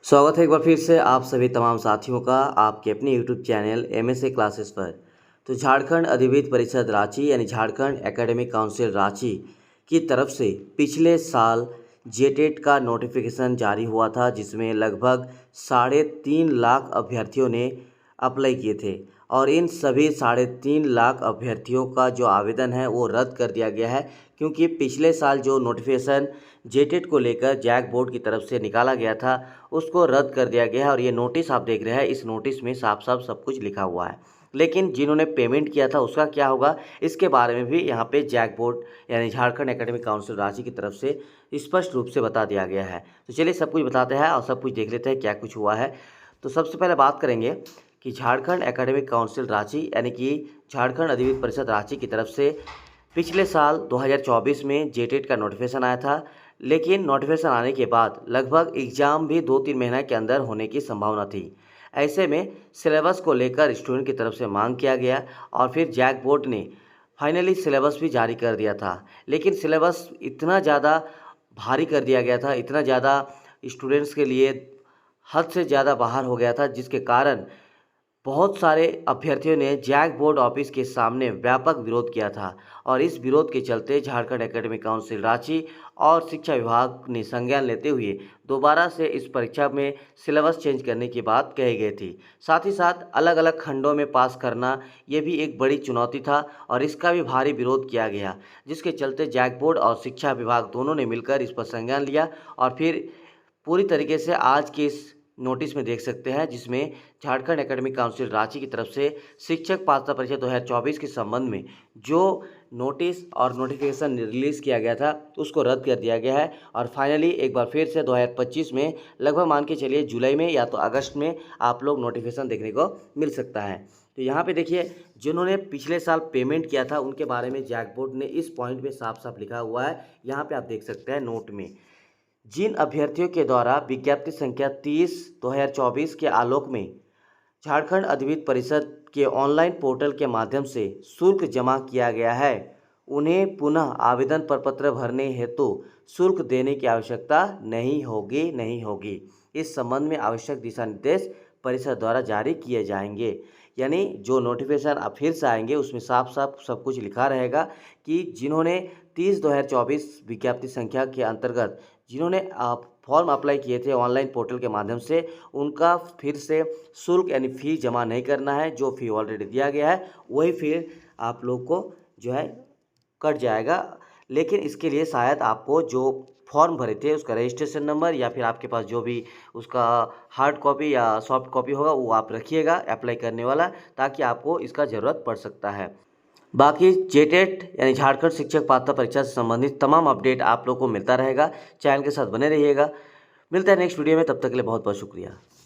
स्वागत है एक बार फिर से आप सभी तमाम साथियों का आपके अपने यूट्यूब चैनल एमएसए क्लासेस पर। तो झारखंड अधिविद्य परिषद रांची यानी झारखंड एकेडमिक काउंसिल रांची की तरफ से पिछले साल जेटेट का नोटिफिकेशन जारी हुआ था, जिसमें लगभग 3.5 लाख अभ्यर्थियों ने अप्लाई किए थे और इन सभी 3.5 लाख अभ्यर्थियों का जो आवेदन है वो रद्द कर दिया गया है, क्योंकि पिछले साल जो नोटिफिकेशन जेटेट को लेकर जैक बोर्ड की तरफ से निकाला गया था उसको रद्द कर दिया गया है। और ये नोटिस आप देख रहे हैं, इस नोटिस में साफ साफ सब कुछ लिखा हुआ है, लेकिन जिन्होंने पेमेंट किया था उसका क्या होगा इसके बारे में भी यहाँ पे जैक बोर्ड यानी झारखंड एकेडमिक काउंसिल रांची की तरफ से स्पष्ट रूप से बता दिया गया है। तो चलिए सब कुछ बताते हैं और सब कुछ देख लेते हैं क्या कुछ हुआ है। तो सबसे पहले बात करेंगे कि झारखंड एकेडमिक काउंसिल रांची यानी कि झारखंड अधिविद्य परिषद रांची की तरफ से पिछले साल 2024 में जेटेट का नोटिफिकेशन आया था, लेकिन नोटिफिकेशन आने के बाद लगभग एग्ज़ाम भी 2-3 महीने के अंदर होने की संभावना थी। ऐसे में सिलेबस को लेकर स्टूडेंट की तरफ से मांग किया गया और फिर जैक बोर्ड ने फाइनली सिलेबस भी जारी कर दिया था। लेकिन सिलेबस इतना ज़्यादा भारी कर दिया गया था, इतना ज़्यादा स्टूडेंट्स के लिए हद से ज़्यादा बाहर हो गया था, जिसके कारण बहुत सारे अभ्यर्थियों ने जैक बोर्ड ऑफिस के सामने व्यापक विरोध किया था। और इस विरोध के चलते झारखंड एकेडमिक काउंसिल रांची और शिक्षा विभाग ने संज्ञान लेते हुए दोबारा से इस परीक्षा में सिलेबस चेंज करने की बात कही गई थी। साथ ही साथ अलग अलग खंडों में पास करना ये भी एक बड़ी चुनौती था और इसका भी भारी विरोध किया गया, जिसके चलते जैक बोर्ड और शिक्षा विभाग दोनों ने मिलकर इस पर संज्ञान लिया और फिर पूरी तरीके से आज के इस नोटिस में देख सकते हैं, जिसमें झारखंड एकेडमिक काउंसिल रांची की तरफ से शिक्षक पात्रता परीक्षा 2024 के संबंध में जो नोटिस और नोटिफिकेशन रिलीज़ किया गया था उसको रद्द कर दिया गया है। और फाइनली एक बार फिर से 2025 में लगभग मान के चलिए जुलाई में या तो अगस्त में आप लोग नोटिफिकेशन देखने को मिल सकता है। तो यहाँ पे देखिए, जिन्होंने पिछले साल पेमेंट किया था उनके बारे में जैक बोर्ड ने इस पॉइंट में साफ साफ लिखा हुआ है। यहाँ पे आप देख सकते हैं नोट में, जिन अभ्यर्थियों के द्वारा विज्ञप्ति संख्या 30/2024 के आलोक में झारखंड अधिविद्य परिषद के ऑनलाइन पोर्टल के माध्यम से शुल्क जमा किया गया है, उन्हें पुनः आवेदन प्रपत्र भरने हेतु शुल्क देने की आवश्यकता नहीं होगी। इस संबंध में आवश्यक दिशा निर्देश परिषद द्वारा जारी किए जाएंगे। यानी जो नोटिफिकेशन अब फिर से आएंगे उसमें साफ साफ सब कुछ लिखा रहेगा कि जिन्होंने 30/2024 विज्ञप्ति संख्या के अंतर्गत जिन्होंने फॉर्म अप्लाई किए थे ऑनलाइन पोर्टल के माध्यम से, उनका फिर से शुल्क यानी फ़ी जमा नहीं करना है। जो फ़ी ऑलरेडी दिया गया है वही फिर आप लोग को जो है कट जाएगा। लेकिन इसके लिए शायद आपको जो फॉर्म भरे थे उसका रजिस्ट्रेशन नंबर या फिर आपके पास जो भी उसका हार्ड कॉपी या सॉफ्ट कॉपी होगा वो आप रखिएगा अप्लाई करने वाला, ताकि आपको इसका ज़रूरत पड़ सकता है। बाकी जेटेट यानी झारखंड शिक्षक पात्रता परीक्षा से संबंधित तमाम अपडेट आप लोग को मिलता रहेगा। चैनल के साथ बने रहिएगा। मिलते हैं नेक्स्ट वीडियो में, तब तक के लिए बहुत बहुत शुक्रिया।